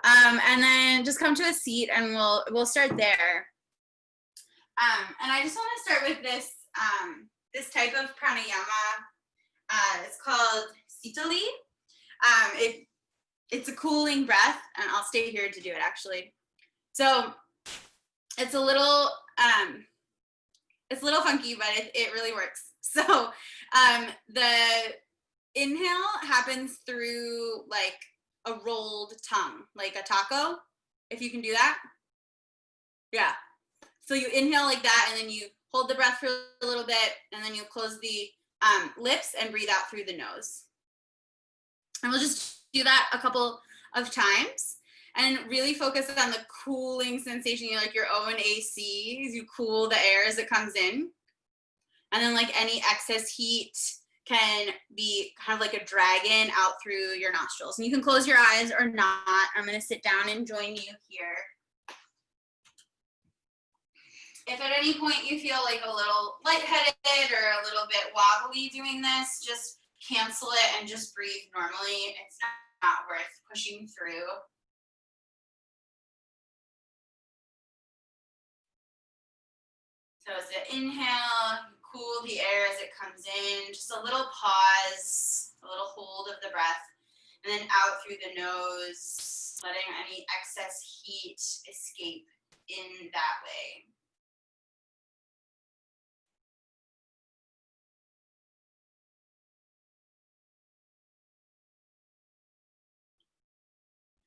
And then just come to a seat and we'll start there. And I just want to start with this, this type of pranayama. It's called Sitali. It's a cooling breath, and I'll stay here to do it actually. So it's a little funky, but it really works. So the inhale happens through like a rolled tongue, like a taco, if you can do that. Yeah. So you inhale like that, and then you hold the breath for a little bit, and then you close the lips and breathe out through the nose. And we'll just do that a couple of times and really focus on the cooling sensation, like your own AC, as you cool the air as it comes in. And then like any excess heat can be kind of like a dragon out through your nostrils. And you can close your eyes or not. I'm going to sit down and join you here. If at any point you feel like a little lightheaded or a little bit wobbly doing this, just cancel it and just breathe normally. It's not worth pushing through. So as you inhale, you cool the air as it comes in, just a little pause, a little hold of the breath, and then out through the nose, letting any excess heat escape in that way.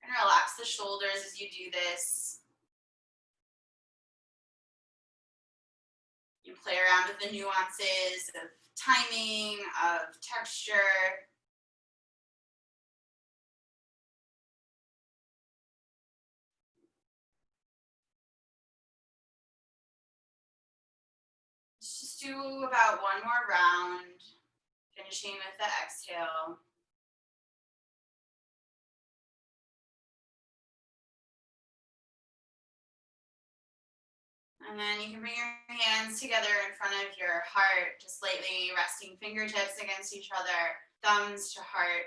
And relax the shoulders as you do this. You play around with the nuances of timing, of texture. Let's just do about one more round, finishing with the exhale. And then you can bring your hands together in front of your heart, just lightly resting fingertips against each other, thumbs to heart.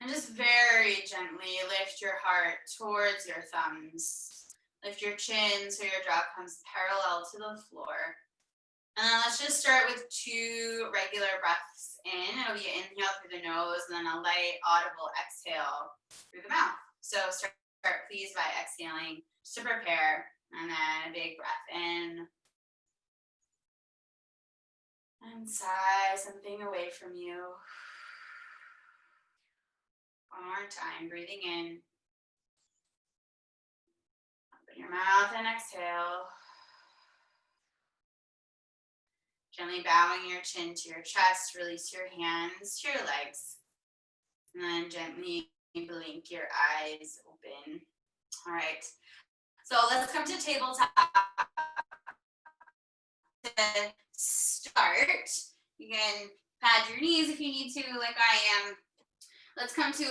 And just very gently lift your heart towards your thumbs. Lift your chin so your jaw comes parallel to the floor. And then let's just start with 2 regular breaths in. It'll be an inhale through the nose and then a light audible exhale through the mouth. So start please by exhaling just to prepare. And then a big breath in. And sigh something away from you. One more time, breathing in. Open your mouth and exhale. Gently bowing your chin to your chest, release your hands to your legs. And then gently blink your eyes open. All right. So let's come to tabletop. To start, you can pad your knees if you need to, like I am. Let's come to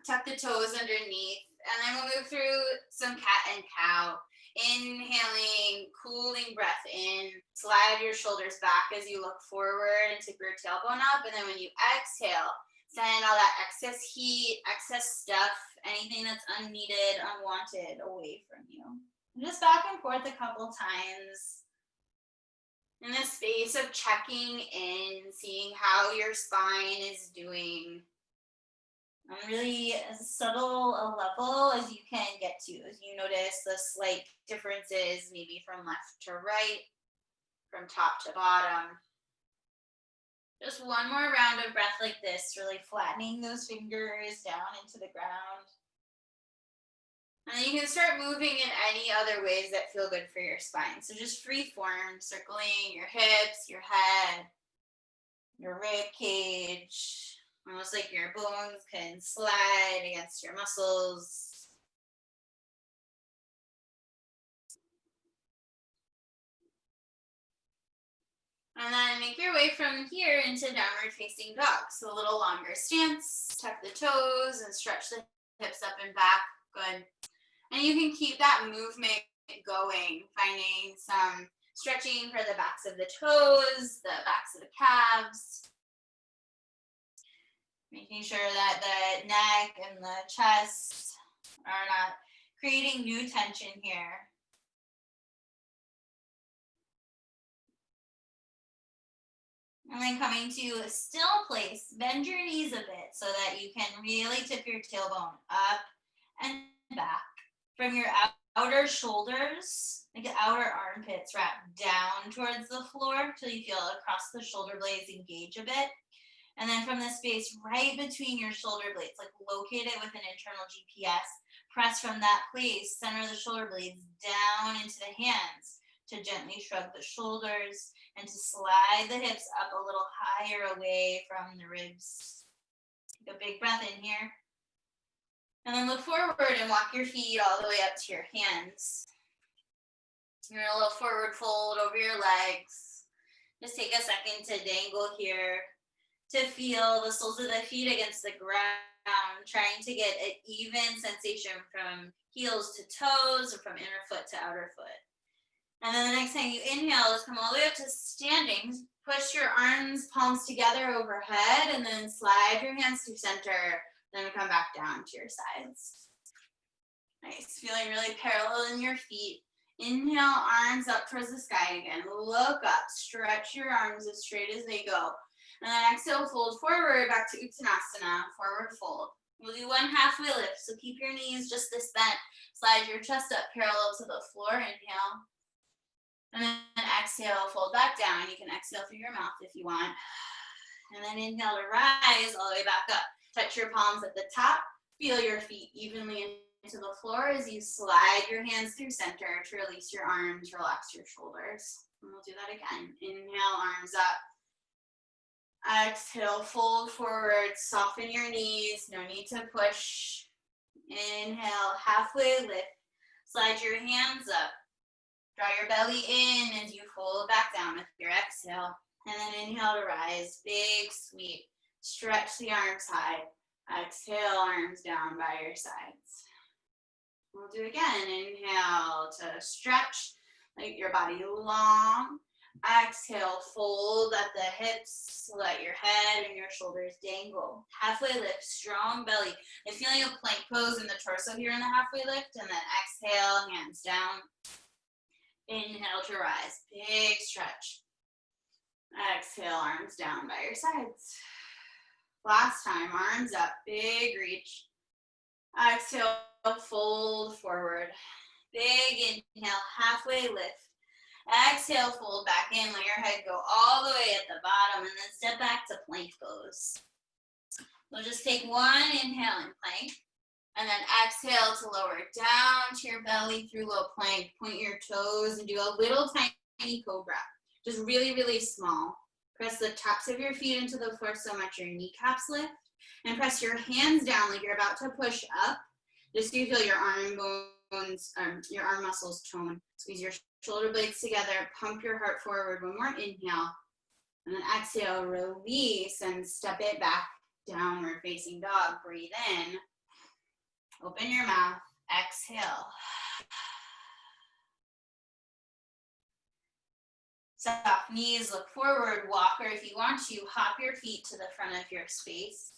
tuck the toes underneath, and then we'll move through some cat and cow. Inhaling, cooling breath in, slide your shoulders back as you look forward and tip your tailbone up, and then when you exhale, send all that excess heat, excess stuff, anything that's unneeded, unwanted, away from you. And just back and forth a couple times. In this space of checking in, seeing how your spine is doing. And really as subtle a level as you can get to, as you notice the slight differences, maybe from left to right, from top to bottom. Just one more round of breath like this, really flattening those fingers down into the ground. And then you can start moving in any other ways that feel good for your spine. So just free form, circling your hips, your head, your rib cage, almost like your bones can slide against your muscles. And then make your way from here into downward facing dog. So a little longer stance, tuck the toes and stretch the hips up and back. Good. And you can keep that movement going, finding some stretching for the backs of the toes, the backs of the calves. Making sure that the neck and the chest We're not creating new tension here. And then coming to a still place, bend your knees a bit so that you can really tip your tailbone up and back. From your outer shoulders, like the outer armpits, wrap down towards the floor till you feel across the shoulder blades engage a bit. And then from the space right between your shoulder blades, like locate it with an internal GPS, press from that place, center the shoulder blades down into the hands to gently shrug the shoulders and to slide the hips up a little higher away from the ribs. Take a big breath in here. And then look forward and walk your feet all the way up to your hands. You're in a little forward fold over your legs. Just take a second to dangle here, to feel the soles of the feet against the ground, trying to get an even sensation from heels to toes or from inner foot to outer foot. And then the next time you inhale, just come all the way up to standing. Push your arms, palms together overhead, and then slide your hands to center. Then come back down to your sides. Nice, feeling really parallel in your feet. Inhale, arms up towards the sky again. Look up, stretch your arms as straight as they go. And then exhale, fold forward, back to Uttanasana, forward fold. We'll do one halfway lift, so keep your knees just this bent. Slide your chest up parallel to the floor, inhale. And then exhale, fold back down. You can exhale through your mouth if you want. And then inhale to rise all the way back up. Touch your palms at the top. Feel your feet evenly into the floor as you slide your hands through center to release your arms, relax your shoulders. And we'll do that again. Inhale, arms up. Exhale, fold forward, soften your knees. No need to push. Inhale, halfway lift. Slide your hands up. Draw your belly in as you fold back down with your exhale. And then inhale to rise, big sweep. Stretch the arms high. Exhale, arms down by your sides. We'll do again. Inhale to stretch, let your body long. Exhale, fold at the hips, let your head and your shoulders dangle. Halfway lift, strong belly. The feeling of plank pose in the torso here in the halfway lift, and then exhale, hands down. Inhale to rise, big stretch. Exhale, arms down by your sides. Last time, arms up, big reach. Exhale, fold forward. Big inhale, halfway lift. Exhale, fold back in, let your head go all the way at the bottom, and then step back to plank pose. We'll just take one inhale in plank, and then exhale to lower down to your belly through low plank. Point your toes and do a little tiny cobra. Just really, really small. Press the tops of your feet into the floor so much your kneecaps lift. And press your hands down like you're about to push up. Just so you feel your arm bones, your arm muscles tone. Squeeze your shoulder blades together. Pump your heart forward. One more inhale. And then exhale, release and step it back. Downward facing dog. Breathe in. Open your mouth. Exhale. Soft knees, look forward, walker if you want to. Hop your feet to the front of your space.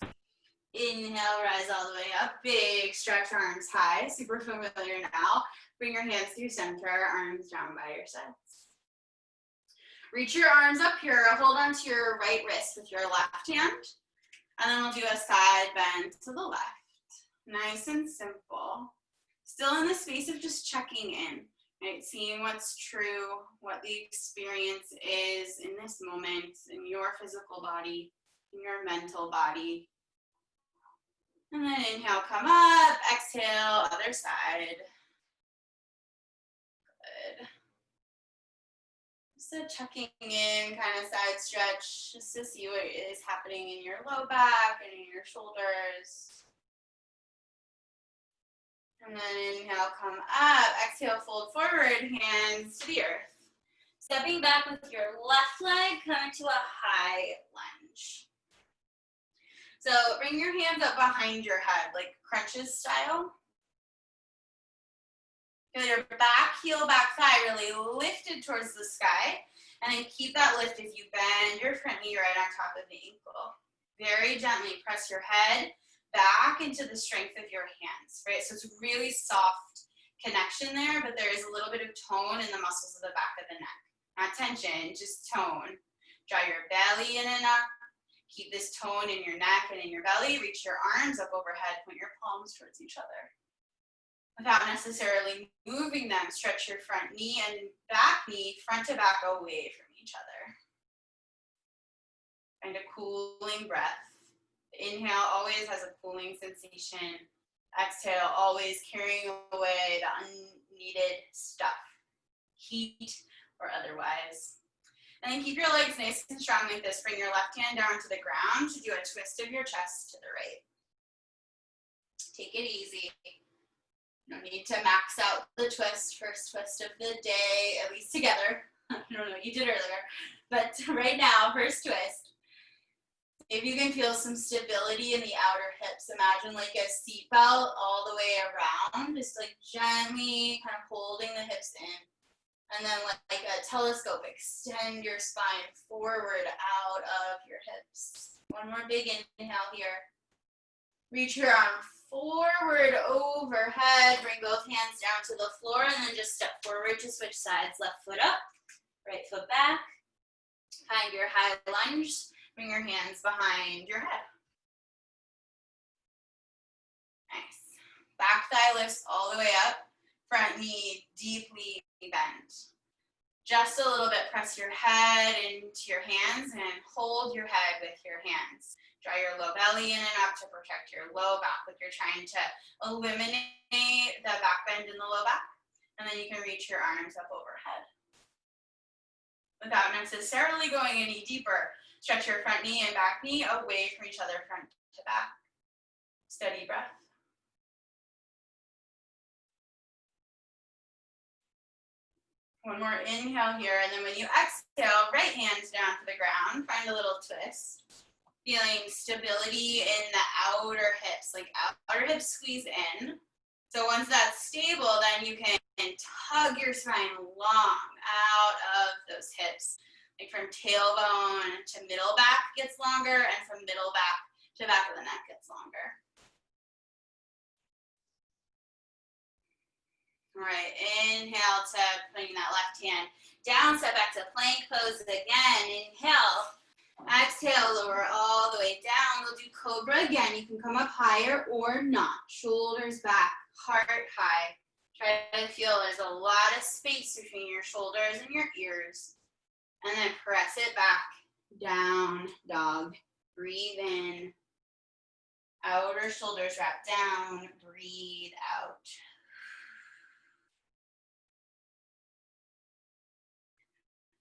Inhale, rise all the way up. Big stretch, arms high. Super familiar now. Bring your hands through center, arms down by your sides. Reach your arms up here. Hold onto your right wrist with your left hand. And then we'll do a side bend to the left. Nice and simple. Still in the space of just checking in. Right, seeing what's true, what the experience is in this moment, in your physical body, in your mental body. And then inhale, come up, exhale, other side. Good. Just a checking in kind of side stretch, just to see what is happening in your low back and in your shoulders. And then inhale, come up. Exhale, fold forward, hands to the earth. Stepping back with your left leg, come to a high lunge. So bring your hands up behind your head, like crunches style. Feel your back heel, back thigh really lifted towards the sky. And then keep that lift as you bend your front knee right on top of the ankle. Very gently press your head back into the strength of your hands, right? So it's really soft connection there, but there is a little bit of tone in the muscles of the back of the neck. Not tension, just tone. Draw your belly in and up. Keep this tone in your neck and in your belly. Reach your arms up overhead. Point your palms towards each other. Without necessarily moving them, stretch your front knee and back knee front to back away from each other. Find a cooling breath. Inhale always has a cooling sensation. Exhale always carrying away the unneeded stuff, heat or otherwise. And then keep your legs nice and strong like this. Bring your left hand down to the ground to do a twist of your chest to the right. Take it easy. No need to max out the twist, first twist of the day, at least together. I don't know what you did earlier, but right now, first twist. If you can feel some stability in the outer hips, imagine like a seat belt all the way around, just like gently kind of holding the hips in. And then like a telescope, extend your spine forward out of your hips. One more big inhale here. Reach your arm forward overhead. Bring both hands down to the floor and then just step forward to switch sides. Left foot up, right foot back. Find your high lunge. Bring your hands behind your head. Nice. Back thigh lifts all the way up. Front knee deeply bent. Just a little bit, press your head into your hands and hold your head with your hands. Draw your low belly in and up to protect your low back, like you're trying to eliminate the back bend in the low back. And then you can reach your arms up overhead. Without necessarily going any deeper, stretch your front knee and back knee away from each other, front to back. Steady breath. One more inhale here, and then when you exhale, right hands down to the ground, find a little twist. Feeling stability in the outer hips, like outer hips squeeze in. So once that's stable, then you can tug your spine long out of those hips. Like from tailbone to middle back gets longer, and from middle back to back of the neck gets longer. All right, inhale to putting that left hand down, step back to plank pose again. Inhale, exhale, lower all the way down. We'll do cobra again. You can come up higher or not. Shoulders back, heart high. Try to feel there's a lot of space between your shoulders and your ears. And then press it back, down dog. Breathe in. Outer shoulders wrap down, breathe out.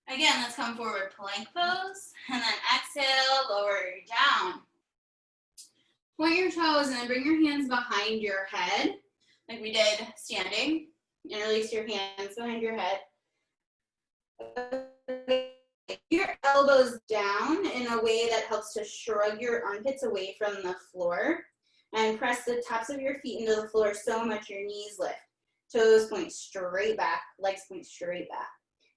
Again, let's come forward, plank pose, and then exhale, lower down. Point your toes and then bring your hands behind your head, like we did standing. Interlace your hands behind your head. Your elbows down in a way that helps to shrug your armpits away from the floor. And press the tops of your feet into the floor so much your knees lift. Toes point straight back, legs point straight back.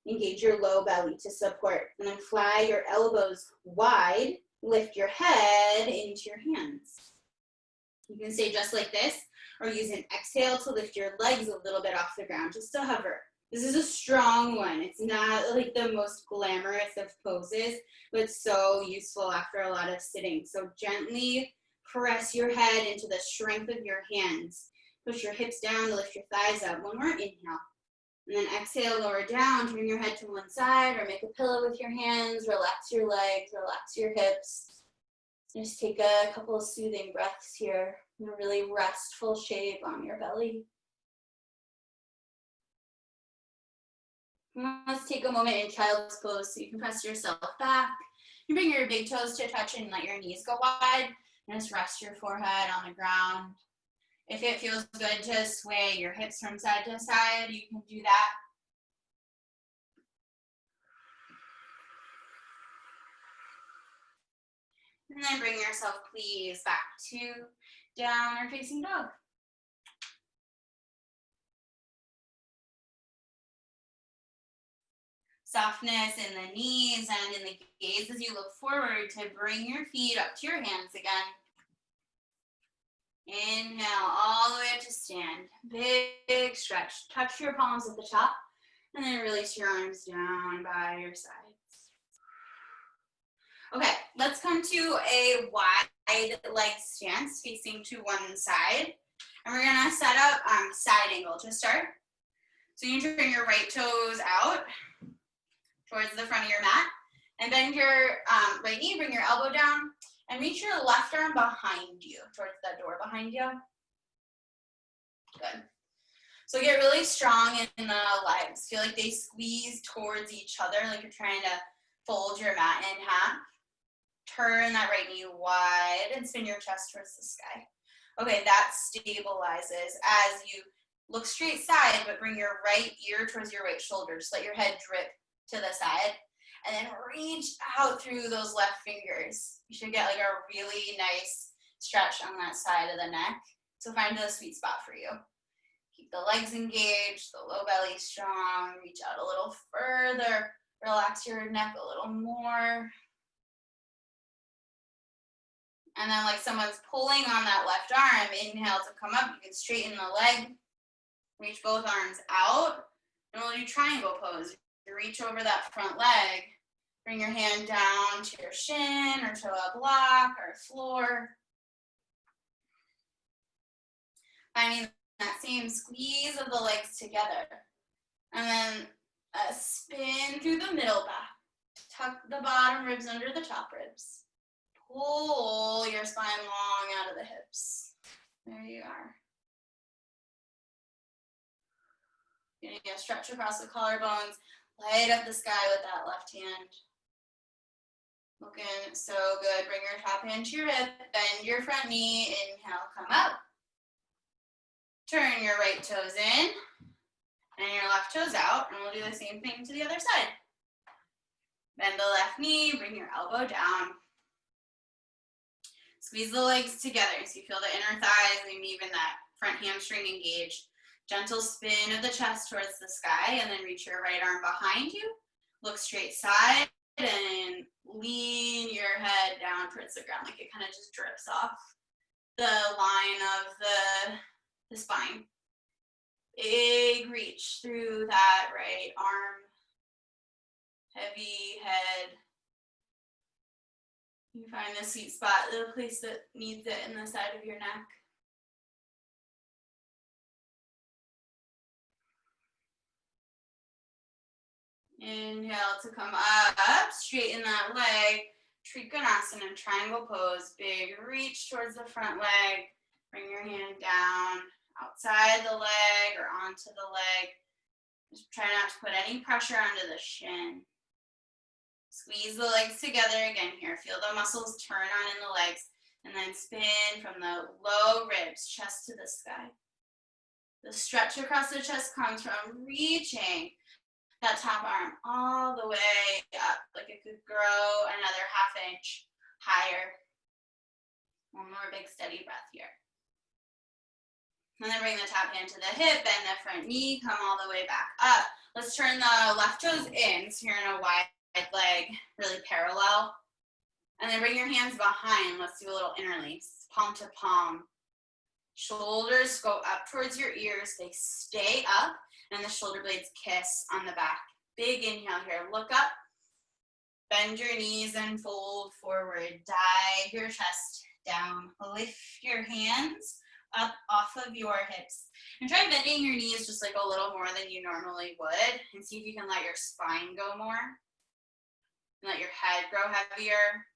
Engage your low belly to support. And then fly your elbows wide. Lift your head into your hands. You can stay just like this, or use an exhale to lift your legs a little bit off the ground, just to hover. This is a strong one. It's not like the most glamorous of poses, but so useful after a lot of sitting. So gently press your head into the strength of your hands. Push your hips down to lift your thighs up. One more inhale. And then exhale, lower down, turn your head to one side or make a pillow with your hands. Relax your legs, relax your hips. Just take a couple of soothing breaths here in a really restful shape on your belly. Let's take a moment in child's pose so you can press yourself back. You bring your big toes to touch and let your knees go wide. And just rest your forehead on the ground. If it feels good to sway your hips from side to side, you can do that. And then bring yourself, please, back to downward facing dog. Softness in the knees and in the gaze as you look forward to bring your feet up to your hands again. Inhale all the way up to stand. Big stretch. Touch your palms at the top and then release your arms down by your sides. Okay, let's come to a wide leg stance facing to one side. And we're gonna set up side angle to start. So you can turn your right toes out towards the front of your mat and bend your right knee, bring your elbow down and reach your left arm behind you, towards that door behind you. Good. So get really strong in the legs. Feel like they squeeze towards each other, like you're trying to fold your mat in half. Turn that right knee wide and spin your chest towards the sky. Okay, that stabilizes as you look straight side, but bring your right ear towards your right shoulder. Just let your head drip to the side. And then reach out through those left fingers. You should get like a really nice stretch on that side of the neck. So find the sweet spot for you. Keep the legs engaged, the low belly strong. Reach out a little further. Relax your neck a little more. And then like someone's pulling on that left arm, inhale to come up. You can straighten the leg. Reach both arms out. And we'll do triangle pose. You reach over that front leg. Bring your hand down to your shin or to a block or floor. Finding that same squeeze of the legs together. And then a spin through the middle back. Tuck the bottom ribs under the top ribs. Pull your spine long out of the hips. There you are. You're gonna stretch across the collarbones. Light up the sky with that left hand. Looking so good. Bring your top hand to your hip. Bend your front knee. Inhale, come up. Turn your right toes in. And your left toes out. And we'll do the same thing to the other side. Bend the left knee. Bring your elbow down. Squeeze the legs together so you feel the inner thighs, maybe even that front hamstring engaged. Gentle spin of the chest towards the sky and then reach your right arm behind you. Look straight side and lean your head down towards the ground like it kind of just drips off the line of the spine. Big reach through that right arm. Heavy head. You find the sweet spot, the place that needs it in the side of your neck. Inhale to come up, straighten that leg, Trikonasana, triangle pose, big reach towards the front leg, bring your hand down, outside the leg or onto the leg. Just try not to put any pressure onto the shin. Squeeze the legs together again here, feel the muscles turn on in the legs, and then spin from the low ribs, chest to the sky. The stretch across the chest comes from reaching that top arm all the way up, like it could grow another ½ inch higher. One more big steady breath here. And then bring the top hand to the hip, bend the front knee, come all the way back up. Let's turn the left toes in, so you're in a wide leg, really parallel. And then bring your hands behind. Let's do a little interlace, palm to palm. Shoulders go up towards your ears, they stay up, and the shoulder blades kiss on the back. Big inhale here, look up, bend your knees and fold forward, dive your chest down, lift your hands up off of your hips. And try bending your knees just like a little more than you normally would, and see if you can let your spine go more, and let your head grow heavier.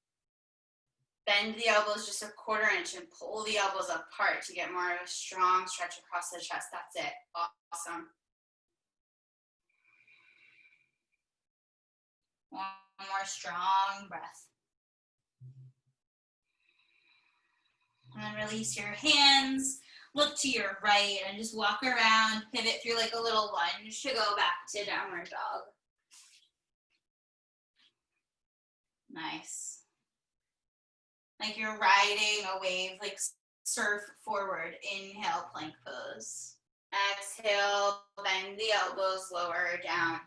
Bend the elbows just a ½ inch and pull the elbows apart to get more of a strong stretch across the chest. That's it. Awesome. One more strong breath. And then release your hands. Look to your right and just walk around, pivot through like a little lunge to go back to downward dog. Nice. Like you're riding a wave, like surf forward. Inhale, plank pose. Exhale, bend the elbows lower down.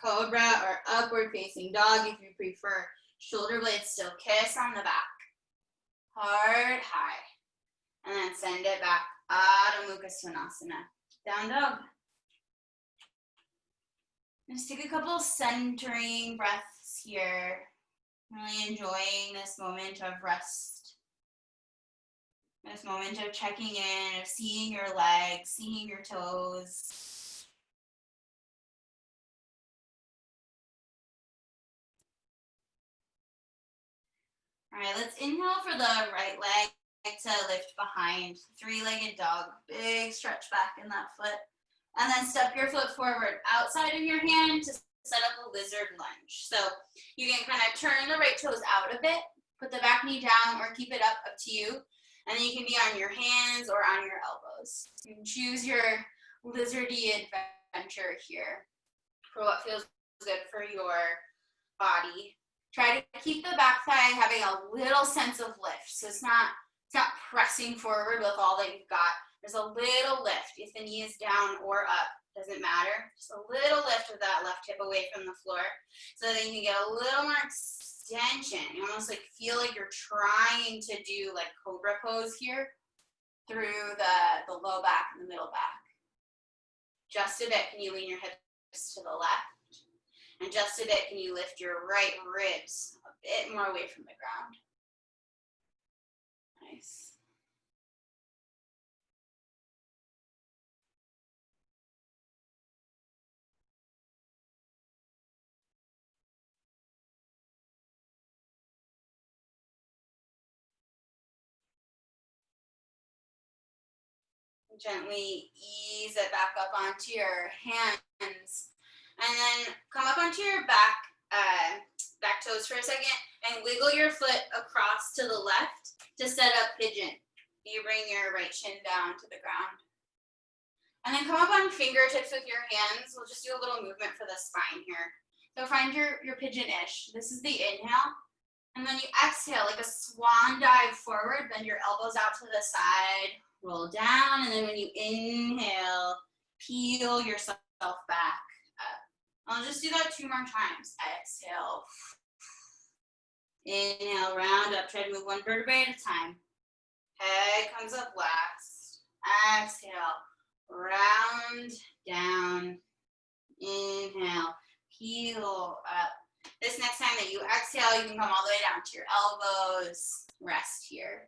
Cobra or upward facing dog if you prefer. Shoulder blades still kiss on the back. Heart high. And then send Send it back. Adho Mukha Svanasana. Down dog. Just take a couple centering breaths here. Really enjoying this moment of rest. This moment of checking in, of seeing your legs, seeing your toes. All right, let's inhale for the right leg to lift behind. Three-legged dog, big stretch back in that foot. And then step your foot forward outside of your hand to set up a lizard lunge. So you can kind of turn the right toes out a bit, put the back knee down or keep it up to you. And then you can be on your hands or on your elbows. You can choose your lizardy adventure here for what feels good for your body. Try to keep the back thigh having a little sense of lift. So it's not pressing forward with all that you've got. There's a little lift. If the knee is down or up, doesn't matter. Just a little lift of that left hip away from the floor so that you can get a little more extension. You almost like feel like you're trying to do like cobra pose here through the low back and the middle back. Just a bit, can you lean your hips to the left? And just a bit, can you lift your right ribs a bit more away from the ground? Nice. Gently ease it back up onto your hands. And then come up onto your back toes for a second and wiggle your foot across to the left to set up pigeon. You bring your right shin down to the ground. And then come up on fingertips with your hands. We'll just do a little movement for the spine here. So find your pigeon-ish. This is the inhale. And then you exhale like a swan dive forward, bend your elbows out to the side, roll down, and then when you inhale, peel yourself back up. I'll just do that 2 more times. Exhale. Inhale, round up. Try to move one vertebrae at a time. Head comes up last. Exhale, round, down. Inhale, peel up. This next time that you exhale, you can come all the way down to your elbows. Rest here.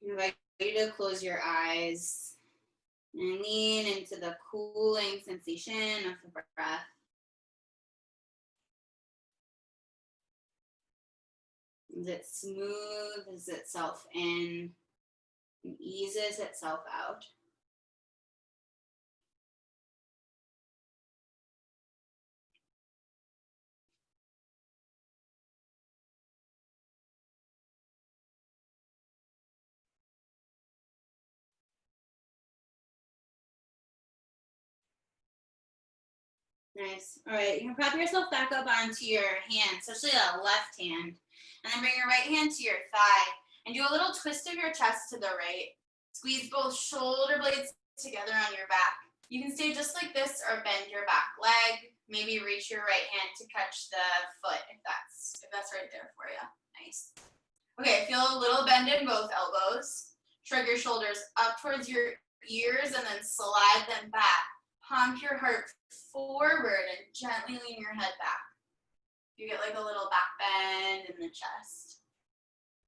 I invite you to close your eyes and lean into the cooling sensation of the breath. As it smooths itself in and eases itself out. Nice. All right, you can prop yourself back up onto your hand, especially that left hand. And then bring your right hand to your thigh and do a little twist of your chest to the right. Squeeze both shoulder blades together on your back. You can stay just like this or bend your back leg. Maybe reach your right hand to catch the foot if that's right there for you. Nice. Okay, feel a little bend in both elbows. Shrug your shoulders up towards your ears and then slide them back. Pump your heart forward and gently lean your head back. You get like a little back bend in the chest.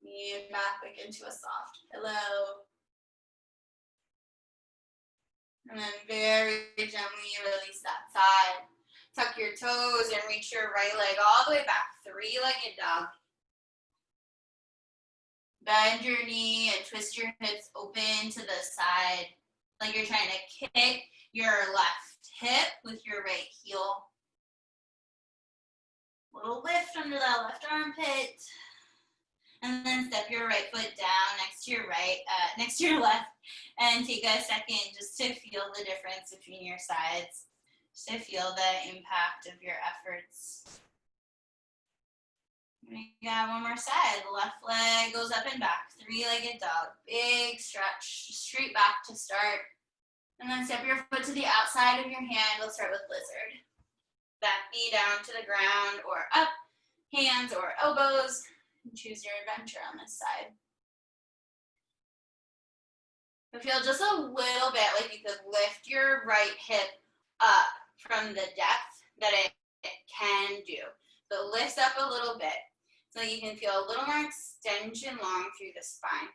Lean back like into a soft pillow. And then very gently release that side. Tuck your toes and reach your right leg all the way back. Three-legged dog. Bend your knee and twist your hips open to the side. Like you're trying to kick your left hip with your right heel. Little lift under that left armpit. And then step your right foot down next to your left, and take a second just to feel the difference between your sides, just to feel the impact of your efforts. We got one more side. The left leg goes up and back. Three-legged dog. Big stretch, straight back to start. And then step your foot to the outside of your hand. We'll start with lizard. Back knee down to the ground or up. hands or elbows. Choose your adventure on this side. I feel just a little bit like you could lift your right hip up from the depth that it can do. So it lifts up a little bit so you can feel a little more extension long through the spine.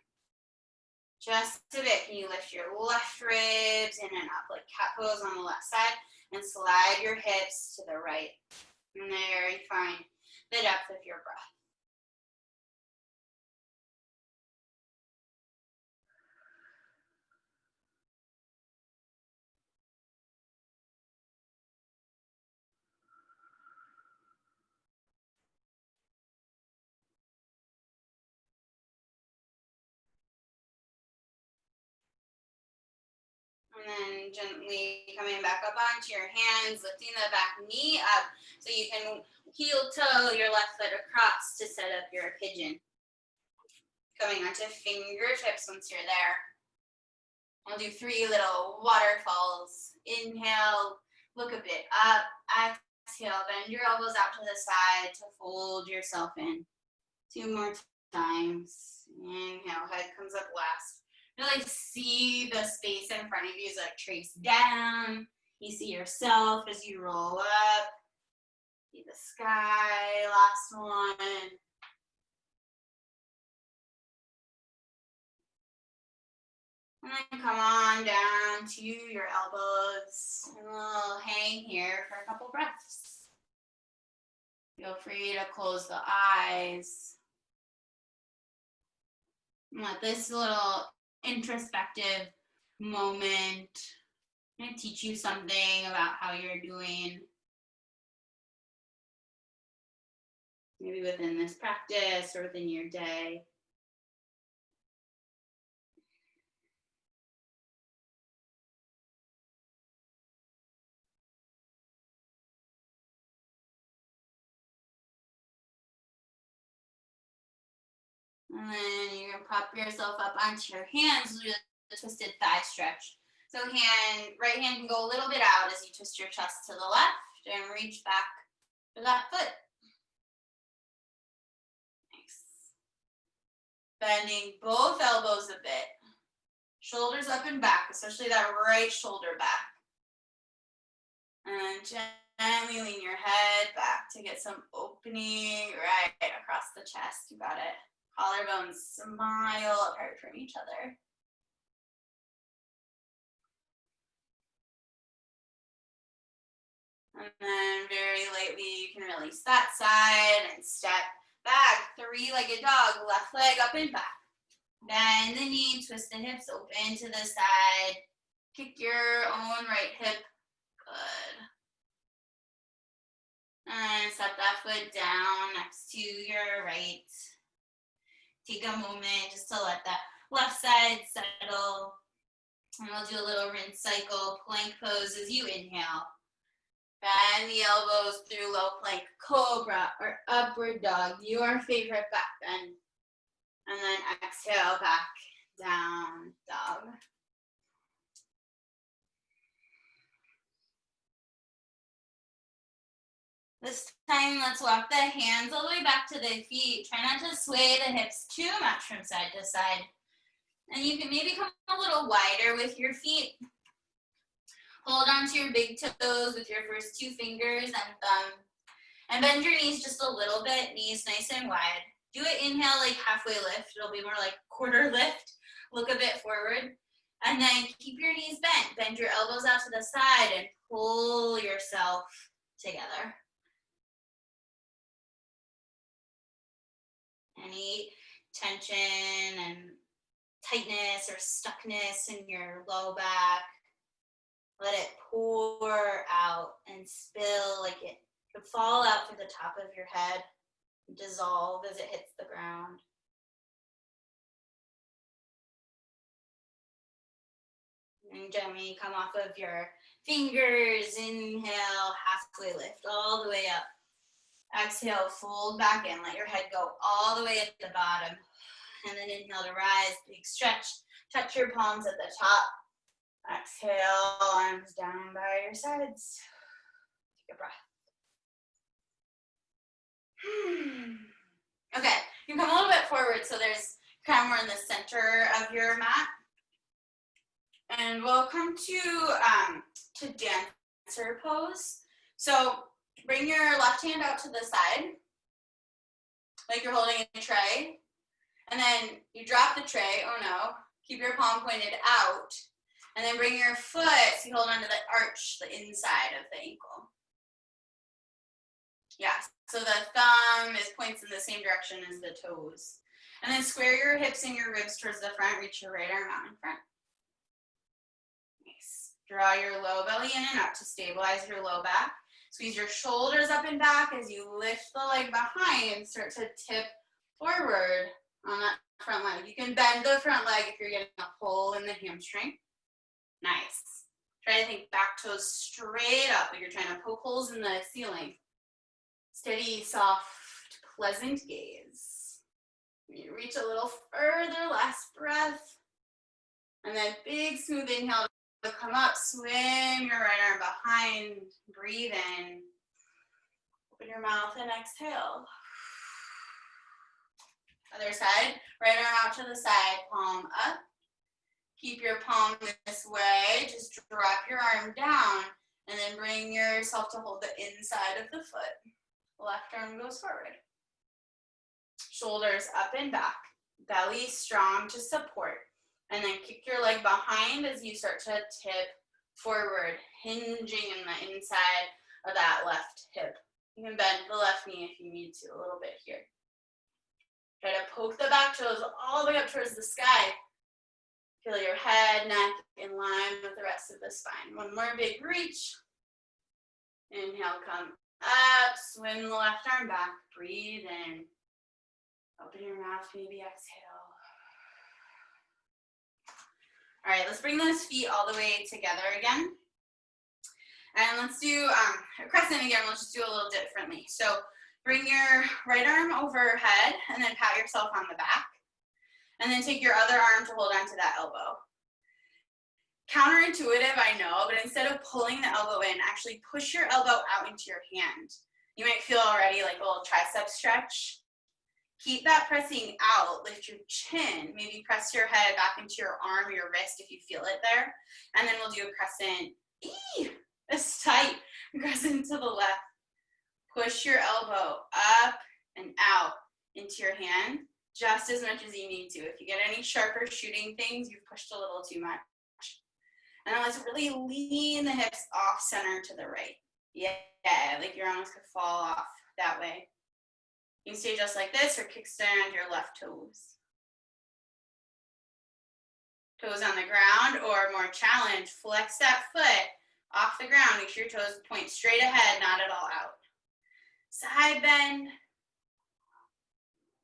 Just a bit. Can you lift your left ribs in and up like cat pose on the left side and slide your hips to the right. And there you find the depth of your breath. And then gently coming back up onto your hands, lifting the back knee up so you can heel toe your left foot across to set up your pigeon. Coming onto fingertips once you're there. I'll do 3 little waterfalls. Inhale, look a bit up. Exhale, bend your elbows out to the side to fold yourself in. 2 more times. Inhale, head comes up last. Really see the space in front of you as like trace down. You see yourself as you roll up. See the sky, last one. And then come on down to your elbows. And we'll hang here for a couple breaths. Feel free to close the eyes. And let this little introspective moment teach you something about how you're doing. Maybe within this practice or within your day. And then you're going to prop yourself up onto your hands, do the twisted thigh stretch. So right hand can go a little bit out as you twist your chest to the left and reach back for that foot. Nice. Bending both elbows a bit. Shoulders up and back, especially that right shoulder back. And gently lean your head back to get some opening right across the chest. You got it. Collarbones smile apart from each other. And then very lightly, you can release that side and step back. 3-legged dog, left leg up and back. Bend the knee, twist the hips open to the side. Kick your own right hip. Good. And set that foot down next to your right. Take a moment just to let that left side settle. And we'll do a little rinse cycle, plank pose as you inhale. Bend the elbows through low plank, cobra or upward dog, your favorite back bend. And then exhale back, down dog. This time, let's walk the hands all the way back to the feet. Try not to sway the hips too much from side to side. And you can maybe come a little wider with your feet. Hold on to your big toes with your first 2 fingers and thumb. And bend your knees just a little bit, knees nice and wide. Do it, inhale like halfway lift. It'll be more like quarter lift. Look a bit forward. And then keep your knees bent. Bend your elbows out to the side and pull yourself together. Any tension and tightness or stuckness in your low back, let it pour out and spill like it could fall out through the top of your head, dissolve as it hits the ground. And gently come off of your fingers, inhale, halfway lift all the way up. Exhale, fold back in, let your head go all the way at the bottom. And then inhale to rise, big stretch, touch your palms at the top. Exhale, arms down by your sides. Take a breath. Okay, you can come a little bit forward so there's kind of more in the center of your mat. And we'll come to dancer pose. So bring your left hand out to the side, like you're holding a tray. And then you drop the tray, oh no, keep your palm pointed out. And then bring your foot, so you hold onto the arch, the inside of the ankle. Yeah, so the thumb points in the same direction as the toes. And then square your hips and your ribs towards the front, reach your right arm out in front. Nice. Draw your low belly in and up to stabilize your low back. Squeeze your shoulders up and back as you lift the leg behind and start to tip forward on that front leg. You can bend the front leg if you're getting a pull in the hamstring. Nice. Try to think back toes straight up like you're trying to poke holes in the ceiling. Steady, soft, pleasant gaze. You reach a little further, last breath. And then big, smooth inhale to come up. Swim your right arm behind. Breathe in. Open your mouth and exhale. Other side. Right arm out to the side, palm up. Keep your palm this way. Just drop your arm down. And then bring yourself to hold the inside of the foot. Left arm goes forward. Shoulders up and back. Belly strong to support. And then kick your leg behind as you start to tip forward, hinging in the inside of that left hip. You can bend the left knee if you need to, a little bit here. Try to poke the back toes all the way up towards the sky. Feel your head, neck in line with the rest of the spine. One more big reach. Inhale, come up, swim the left arm back, breathe in. Open your mouth, maybe exhale. All right, let's bring those feet all the way together again. And let's do a crescent again. Let's just do a little differently. So bring your right arm overhead and then pat yourself on the back. And then take your other arm to hold onto that elbow. Counterintuitive, I know, but instead of pulling the elbow in, actually push your elbow out into your hand. You might feel already like a little tricep stretch. Keep that pressing out, lift your chin, maybe press your head back into your arm or your wrist if you feel it there. And then we'll do a crescent, it's tight, crescent to the left. Push your elbow up and out into your hand, just as much as you need to. If you get any sharper shooting things, you've pushed a little too much. And then let's really lean the hips off center to the right. Yeah, like your arms could fall off that way. You can stay just like this or kickstand your left toes. Toes on the ground or more challenge, flex that foot off the ground. Make sure your toes point straight ahead, not at all out. Side bend.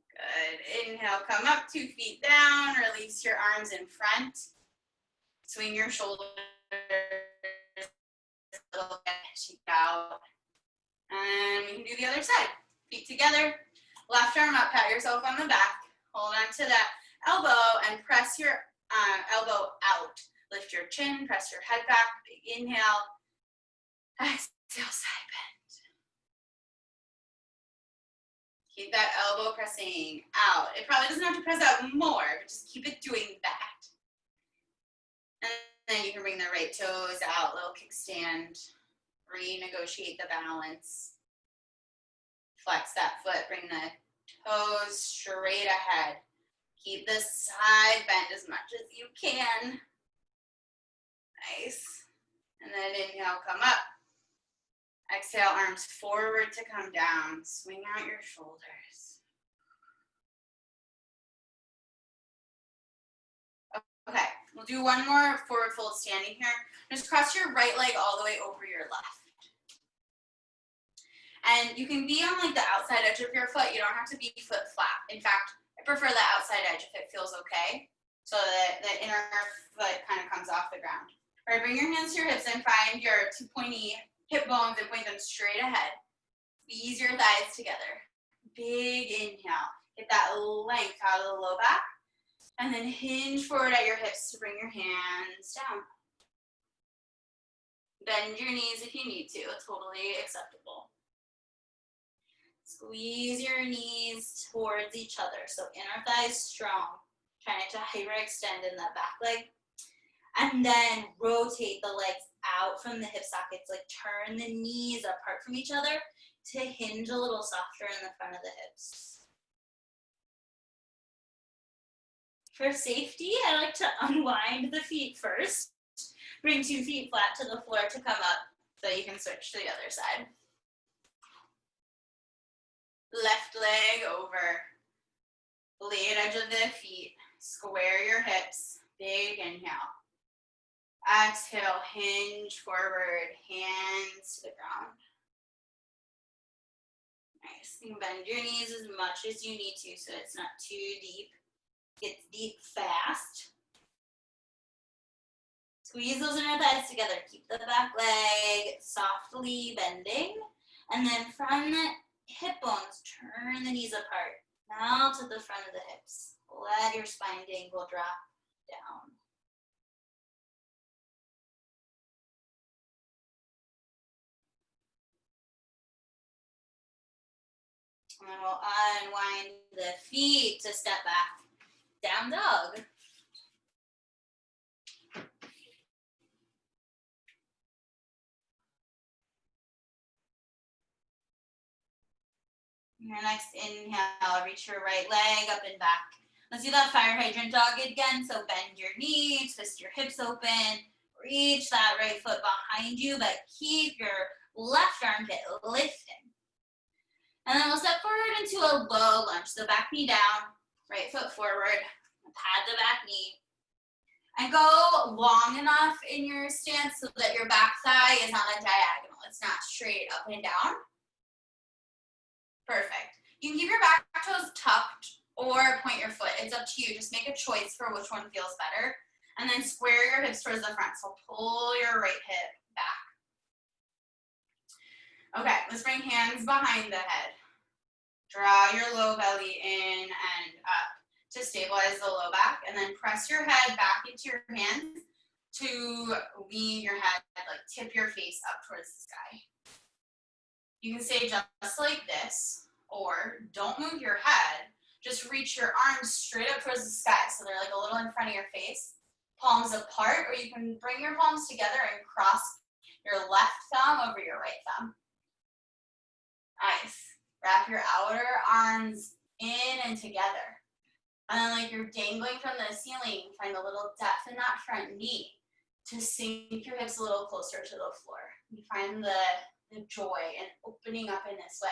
Good. Inhale, come up, 2 feet down. Release your arms in front. Swing your shoulders a little bit, shake out. And we can do the other side. Feet together. Left arm up, pat yourself on the back. Hold on to that elbow and press your elbow out. Lift your chin, press your head back. Big inhale. Exhale, side bend. Keep that elbow pressing out. It probably doesn't have to press out more, but just keep it doing that. And then you can bring the right toes out, little kickstand. Renegotiate the balance. Flex that foot, bring the toes straight ahead. Keep the side bend as much as you can. Nice. And then inhale, come up. Exhale, arms forward to come down. Swing out your shoulders. Okay, we'll do one more forward fold standing here. Just cross your right leg all the way over your left. And you can be on like the outside edge of your foot. You don't have to be foot flat. In fact, I prefer the outside edge if it feels okay. So that the inner foot kind of comes off the ground. All right, bring your hands to your hips and find your 2 pointy hip bones and point them straight ahead. Squeeze your thighs together. Big inhale. Get that length out of the low back. And then hinge forward at your hips to bring your hands down. Bend your knees if you need to. It's totally acceptable. Squeeze your knees towards each other. So inner thighs strong. Trying to hyperextend in that back leg. And then rotate the legs out from the hip sockets. Like turn the knees apart from each other to hinge a little softer in the front of the hips. For safety, I like to unwind the feet first. Bring 2 feet flat to the floor to come up so you can switch to the other side. Left leg over. Blade edge of the feet. Square your hips. Big inhale. Exhale, hinge forward, hands to the ground. Nice. You can bend your knees as much as you need to so it's not too deep. Get deep fast. Squeeze those inner thighs together. Keep the back leg softly bending. And then from the hip bones, turn the knees apart. Now to the front of the hips. Let your spine dangle drop down. And then we'll unwind the feet to step back. Down dog. Your next inhale, reach your right leg up and back. Let's do that fire hydrant dog again. So bend your knee, twist your hips open, reach that right foot behind you, but keep your left armpit lifting. And then we'll step forward into a low lunge. So back knee down, right foot forward, pad the back knee. And go long enough in your stance so that your back thigh is on a diagonal. It's not straight up and down. Perfect. You can keep your back toes tucked or point your foot. It's up to you. Just make a choice for which one feels better. And then square your hips towards the front. So pull your right hip back. Okay, let's bring hands behind the head. Draw your low belly in and up to stabilize the low back. And then press your head back into your hands to lean your head, like tip your face up towards the sky. You can stay just like this, or don't move your head. Just reach your arms straight up towards the sky. So they're like a little in front of your face. Palms apart, or you can bring your palms together and cross your left thumb over your right thumb. Nice. Wrap your outer arms in and together. And then like you're dangling from the ceiling, find a little depth in that front knee to sink your hips a little closer to the floor. You find the joy in opening up in this way.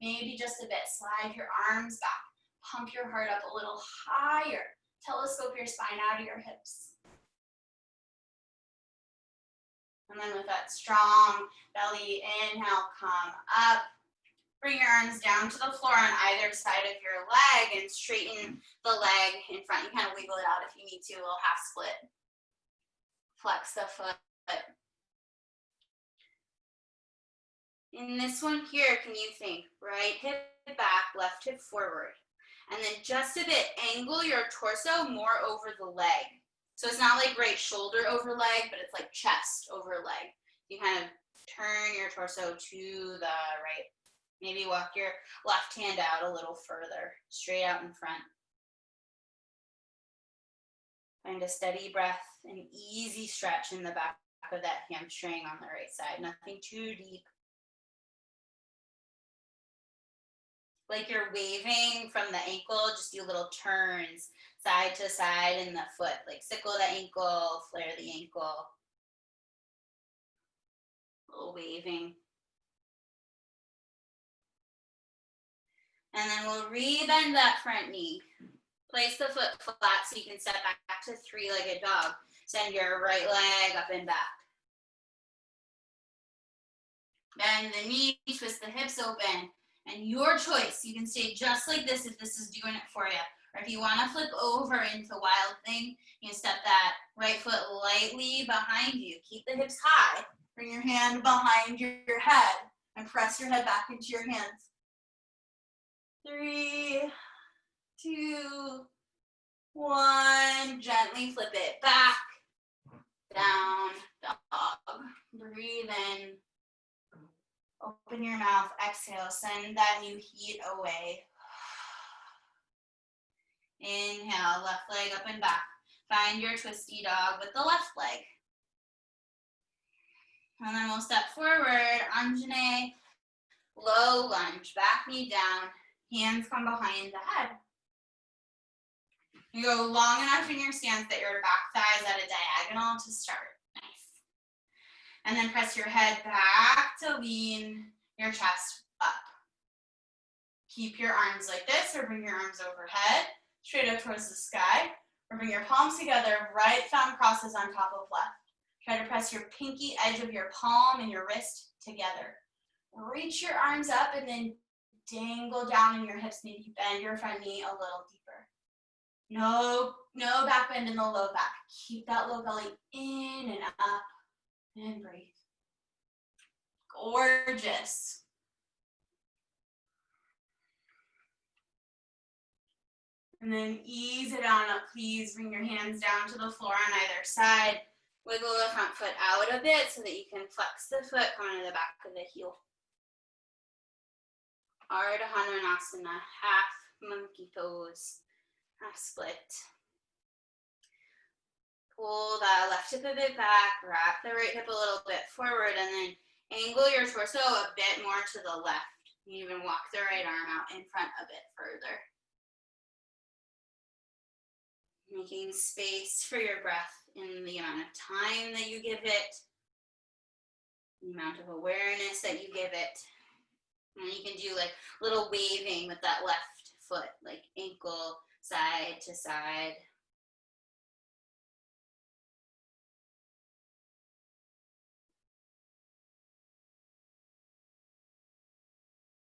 Maybe just a bit. Slide your arms back. Pump your heart up a little higher. Telescope your spine out of your hips. And then with that strong belly inhale, come up. Bring your arms down to the floor on either side of your leg and straighten the leg in front. You kind of wiggle it out if you need to, a little half split. Flex the foot. In this one here, can you think right hip back, left hip forward. And then just a bit, angle your torso more over the leg. So it's not like right shoulder over leg, but it's like chest over leg. You kind of turn your torso to the right. Maybe walk your left hand out a little further, straight out in front. Find a steady breath, an easy stretch in the back of that hamstring on the right side. Nothing too deep. Like you're waving from the ankle, just do little turns side to side in the foot, like sickle the ankle, flare the ankle. A little waving. And then we'll re-bend that front knee. Place the foot flat so you can step back to three-legged dog. Send your right leg up and back. Bend the knee, twist the hips open. And your choice, you can stay just like this if this is doing it for you. Or if you want to flip over into Wild Thing, you can step that right foot lightly behind you. Keep the hips high. Bring your hand behind your head and press your head back into your hands. 3, 2, 1. Gently flip it back, down, dog. Breathe in, Open your mouth, exhale, send that new heat away. Inhale, left leg up and back. Find your twisty dog with the left leg. And then we'll step forward, Anjane, low lunge, back knee down, hands come behind the head. You go long enough in your stance that your back thigh is at a diagonal to start. Nice. And then press your head back to lean your chest up. Keep your arms like this, or bring your arms overhead, straight up towards the sky, or bring your palms together, right thumb crosses on top of left. Try to press your pinky edge of your palm and your wrist together. Reach your arms up and then dangle down in your hips, maybe bend your front knee a little deeper. No back bend in the low back. Keep that low belly in and up, and breathe. Gorgeous. And then ease it on up, please. Bring your hands down to the floor on either side. Wiggle the front foot out a bit so that you can flex the foot, come into the back of the heel. Ardha Hanumanasana, half monkey pose, half split. Pull that left hip a bit back, wrap the right hip a little bit forward, and then angle your torso a bit more to the left. You even walk the right arm out in front a bit further. Making space for your breath in the amount of time that you give it, the amount of awareness that you give it. And you can do like little waving with that left foot, like ankle side to side.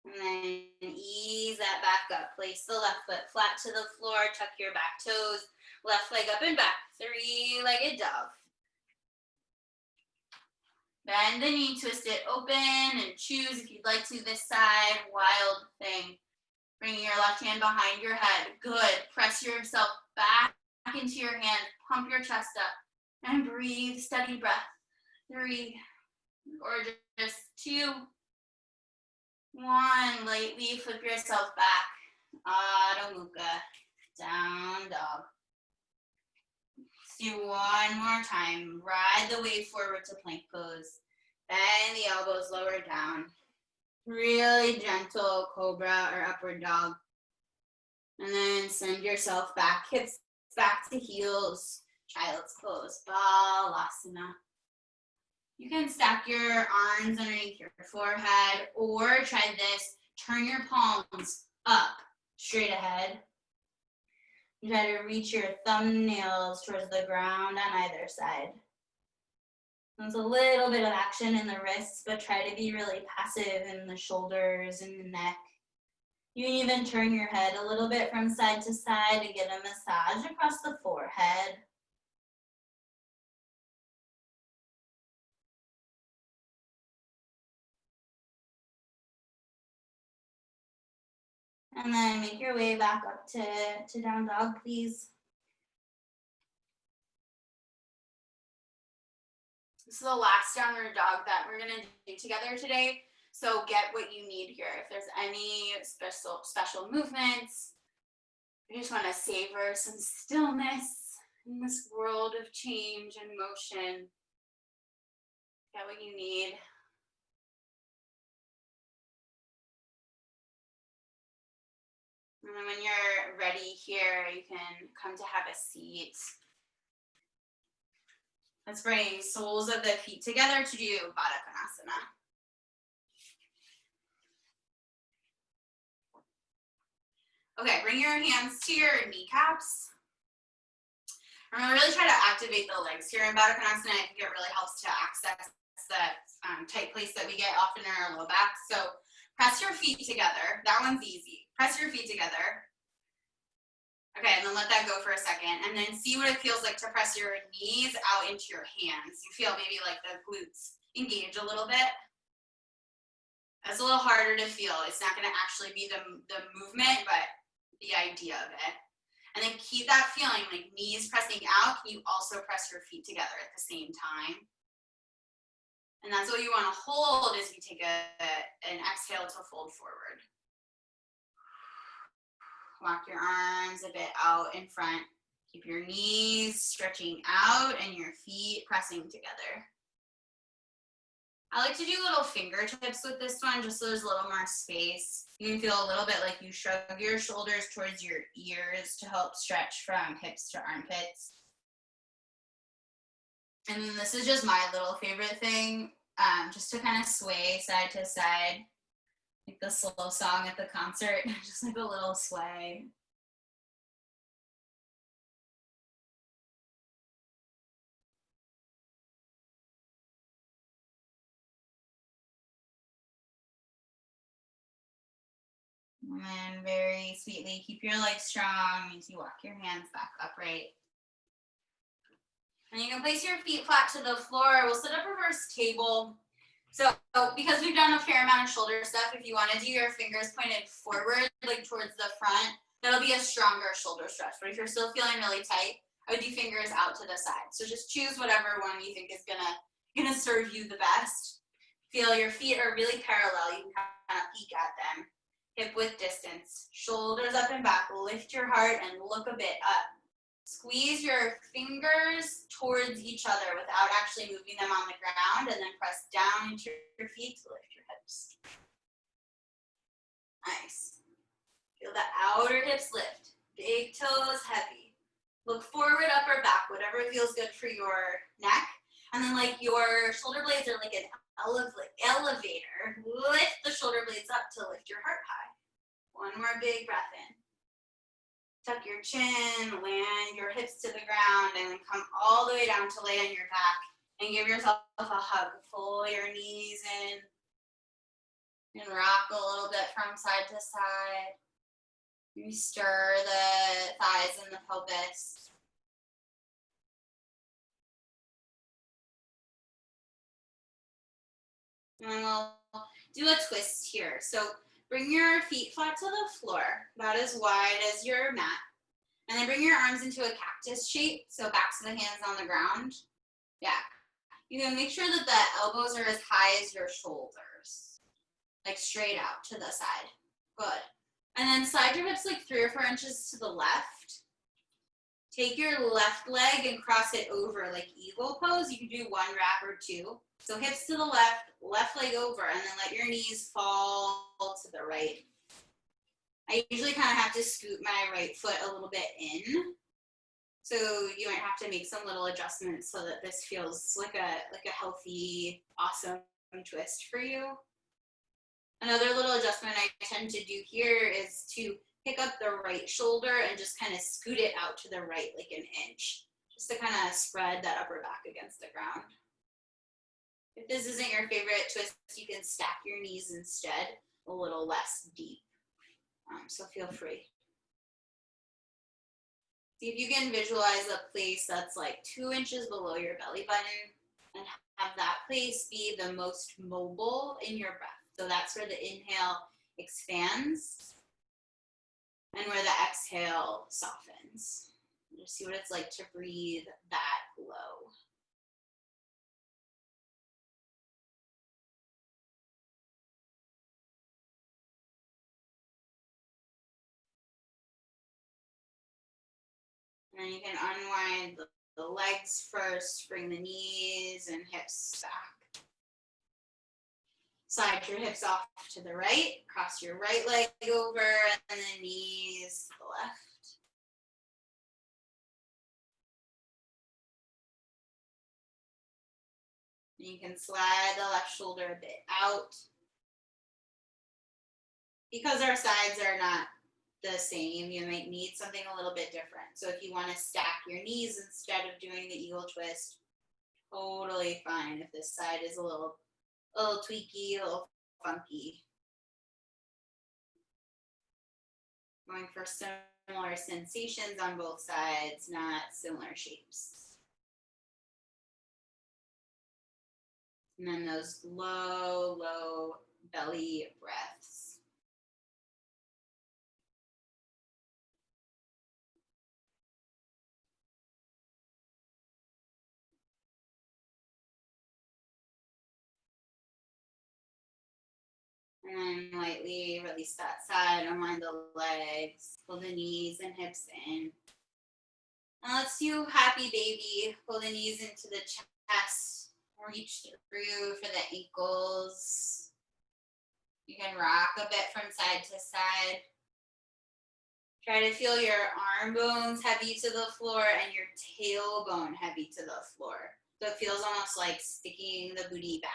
And then ease that back up. Place the left foot flat to the floor, tuck your back toes, left leg up and back, three-legged dog. Bend the knee, twist it open, and choose if you'd like to this side, wild thing. Bring your left hand behind your head, good. Press yourself back into your hand, pump your chest up, and breathe, steady breath. 3, gorgeous, 2, 1, lightly flip yourself back, Adho Mukha, down dog. Let's do one more time. Ride the wave forward to plank pose. Bend the elbows lower down. Really gentle cobra or upward dog. And then send yourself back, hips back to heels. Child's pose, Balasana. You can stack your arms underneath your forehead, or try this. Turn your palms up, straight ahead. You try to reach your thumbnails towards the ground on either side. There's a little bit of action in the wrists, but try to be really passive in the shoulders and the neck. You can even turn your head a little bit from side to side to get a massage across the forehead. And then make your way back up to down dog, please. This is the last downward dog that we're gonna do together today. So get what you need here. If there's any special movements, you just wanna savor some stillness in this world of change and motion. Get what you need. And then when you're ready here, you can come to have a seat. Let's bring soles of the feet together to do Baddha Konasana. Okay, bring your hands to your kneecaps. Remember, really try to activate the legs here in Baddha Konasana. I think it really helps to access that tight place that we get often in our low back. So press your feet together. That one's easy. Press your feet together. Okay, and then let that go for a second. And then see what it feels like to press your knees out into your hands. You feel maybe like the glutes engage a little bit. That's a little harder to feel. It's not gonna actually be the movement, but the idea of it. And then keep that feeling, like knees pressing out. Can you also press your feet together at the same time? And that's what you want to hold as you take an exhale to fold forward. Walk your arms a bit out in front. Keep your knees stretching out and your feet pressing together. I like to do little fingertips with this one just so there's a little more space. You can feel a little bit like you shrug your shoulders towards your ears to help stretch from hips to armpits. And then this is just my little favorite thing, just to kind of sway side to side, like the slow song at the concert, just like a little sway. And then very sweetly keep your legs strong as you walk your hands back upright. And you can place your feet flat to the floor. We'll set up reverse table. So because we've done a fair amount of shoulder stuff, if you want to do your fingers pointed forward, like towards the front, that'll be a stronger shoulder stretch. But if you're still feeling really tight, I would do fingers out to the side. So just choose whatever one you think is gonna serve you the best. Feel your feet are really parallel. You can kind of peek at them. Hip width distance, shoulders up and back. Lift your heart and look a bit up. Squeeze your fingers towards each other without actually moving them on the ground, and then press down into your feet to lift your hips. Nice. Feel the outer hips lift. Big toes heavy. Look forward, up or back, whatever feels good for your neck. And then like your shoulder blades are like an elevator. Lift the shoulder blades up to lift your heart high. One more big breath in. Tuck your chin, land your hips to the ground, and then come all the way down to lay on your back and give yourself a hug. Pull your knees in and rock a little bit from side to side. You stir the thighs and the pelvis. And we'll do a twist here. So bring your feet flat to the floor, about as wide as your mat. And then bring your arms into a cactus shape, so backs of the hands on the ground. Yeah. You can make sure that the elbows are as high as your shoulders, like straight out to the side. Good. And then slide your hips like 3 or 4 inches to the left. Take your left leg and cross it over like eagle pose. You can do 1 wrap or 2. So hips to the left, left leg over, and then let your knees fall to the right. I usually kind of have to scoot my right foot a little bit in. So you might have to make some little adjustments so that this feels like a healthy, awesome twist for you. Another little adjustment I tend to do here is to pick up the right shoulder and just kind of scoot it out to the right like an inch, just to kind of spread that upper back against the ground. If this isn't your favorite twist, you can stack your knees instead, a little less deep. So feel free. See if you can visualize a place that's like 2 inches below your belly button and have that place be the most mobile in your breath. So that's where the inhale expands and where the exhale softens. Just see what it's like to breathe that low. And you can unwind the legs first, bring the knees and hips back. Slide your hips off to the right, cross your right leg over, and then knees to the left. And you can slide the left shoulder a bit out. Because our sides are not the same, you might need something a little bit different. So if you want to stack your knees instead of doing the eagle twist, totally fine. If this side is a little tweaky, a little funky. Going for similar sensations on both sides, not similar shapes. And then those low, low belly breaths. And then lightly release that side, unwind the legs, pull the knees and hips in. And let's do happy baby. Pull the knees into the chest, reach through for the ankles. You can rock a bit from side to side. Try to feel your arm bones heavy to the floor and your tailbone heavy to the floor. So it feels almost like sticking the booty back.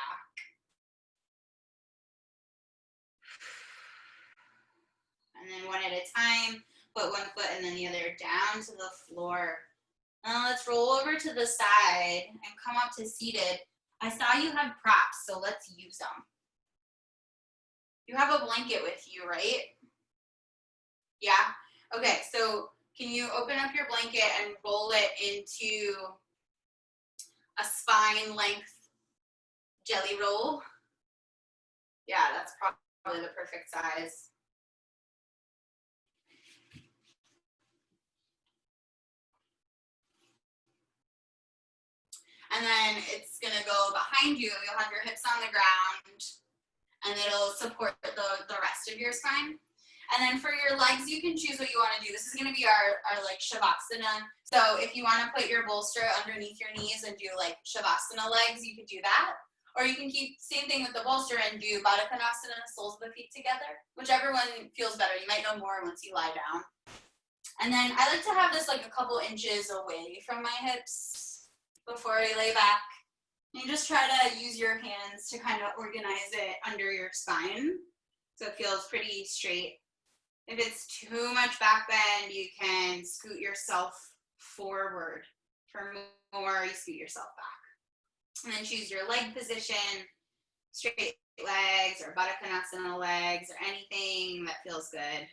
And then one at a time, put one foot and then the other down to the floor. Now let's roll over to the side and come up to seated. I saw you have props, so let's use them. You have a blanket with you, right? Yeah? Okay, so can you open up your blanket and roll it into a spine length jelly roll? Yeah, that's probably the perfect size. And then it's gonna go behind you. You'll have your hips on the ground and it'll support the rest of your spine. And then for your legs, you can choose what you want to do. This is going to be our like Shavasana. So if you want to put your bolster underneath your knees and do like Shavasana legs, you could do that. Or you can keep same thing with the bolster and do Baddha Konasana, soles of the feet together. Whichever one feels better. You might know more once you lie down. And then I like to have this like a couple inches away from my hips before I lay back. And you just try to use your hands to kind of organize it under your spine so it feels pretty straight. If it's too much back bend, you can scoot yourself forward. For more, you scoot yourself back. And then choose your leg position, straight legs or Baddha Konasana legs or anything that feels good.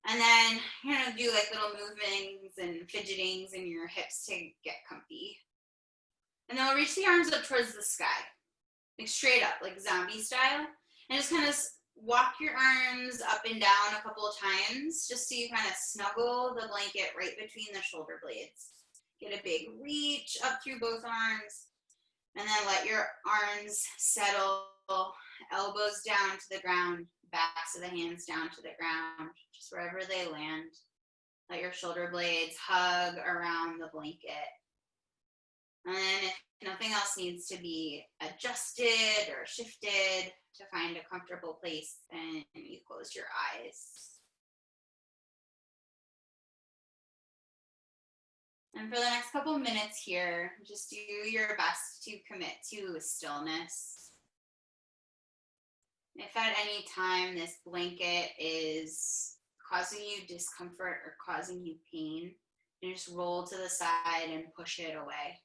And then you're gonna do like little movings and fidgetings in your hips to get comfy. And then we'll reach the arms up towards the sky, like straight up, like zombie style. And just kind of walk your arms up and down a couple of times, just so you kind of snuggle the blanket right between the shoulder blades. Get a big reach up through both arms, and then let your arms settle, elbows down to the ground, backs of the hands down to the ground, just wherever they land. Let your shoulder blades hug around the blanket. And then if nothing else needs to be adjusted or shifted, to find a comfortable place, and you close your eyes. And for the next couple minutes here, just do your best to commit to stillness. If at any time this blanket is causing you discomfort or causing you pain, you just roll to the side and push it away.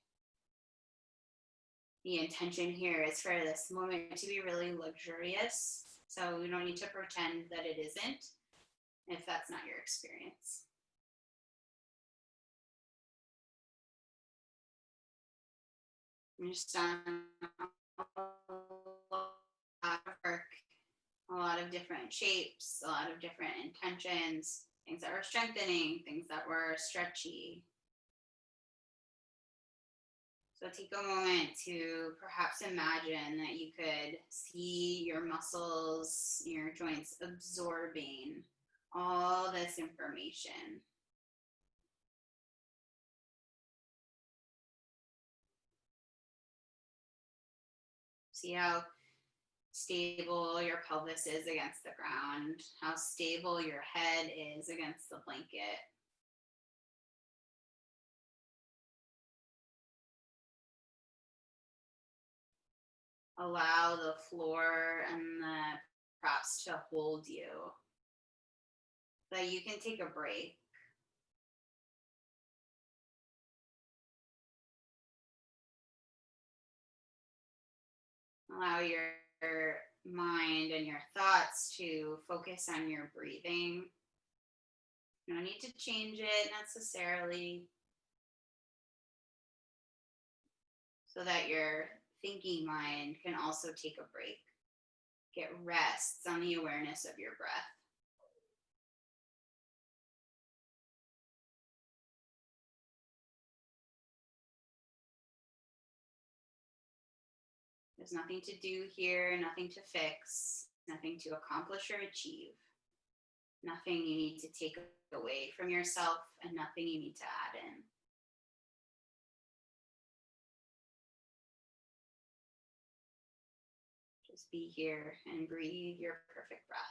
The intention here is for this moment to be really luxurious, so we don't need to pretend that it isn't if that's not your experience. You're just done a lot of work, a lot of different shapes, a lot of different intentions, things that were strengthening, things that were stretchy. So take a moment to perhaps imagine that you could see your muscles, your joints absorbing all this information. See how stable your pelvis is against the ground, how stable your head is against the blanket. Allow the floor and the props to hold you, so that you can take a break. Allow your mind and your thoughts to focus on your breathing. No need to change it necessarily, so that your thinking mind can also take a break. Get rests on the awareness of your breath. There's nothing to do here, nothing to fix. nothing to accomplish or achieve, nothing you need to take away from yourself, and nothing you need to add in. Just be here and breathe your perfect breath.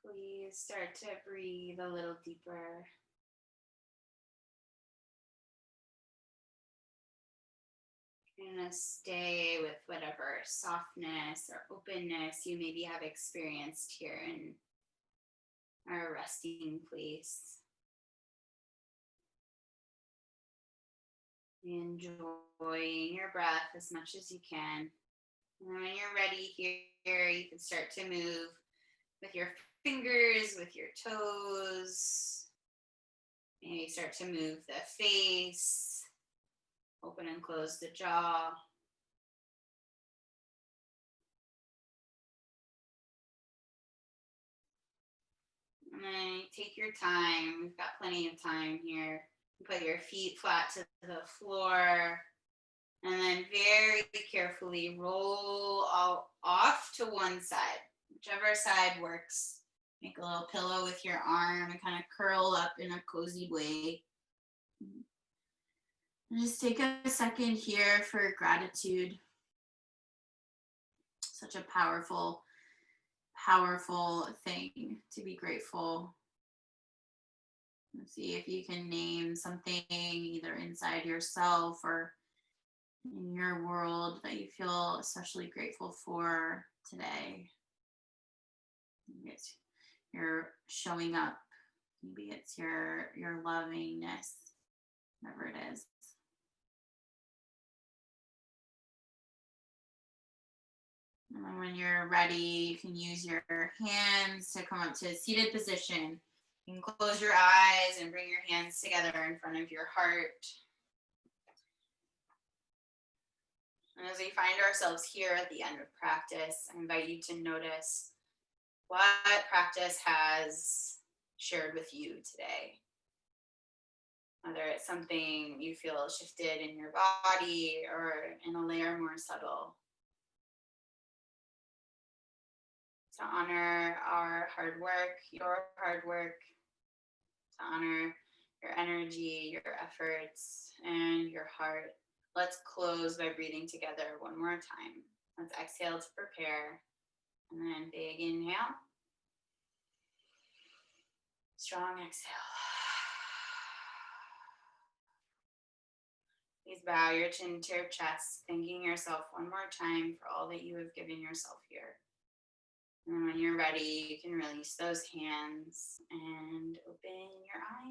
Please start to breathe a little deeper. You're going to stay with whatever softness or openness you maybe have experienced here in our resting place. Enjoying your breath as much as you can. And when you're ready here, you can start to move with your fingers, with your toes. Maybe start to move the face, open and close the jaw. And then take your time. We've got plenty of time here. Put your feet flat to the floor. And then very carefully roll off to one side, whichever side works. Make a little pillow with your arm and kind of curl up in a cozy way. And just take a second here for gratitude. Such a powerful thing to be grateful. Let's see if you can name something either inside yourself or in your world that you feel especially grateful for today. Maybe it's your showing up. Maybe it's your lovingness, whatever it is. And then when you're ready, you can use your hands to come up to a seated position. You can close your eyes and bring your hands together in front of your heart. And as we find ourselves here at the end of practice, I invite you to notice what practice has shared with you today. Whether it's something you feel shifted in your body or in a layer more subtle. To honor our hard work, your hard work, to honor your energy, your efforts, and your heart. Let's close by breathing together one more time. Let's exhale to prepare. And then big inhale. Strong exhale. Please bow your chin to your chest, thanking yourself one more time for all that you have given yourself here. And when you're ready, you can release those hands and open your eyes.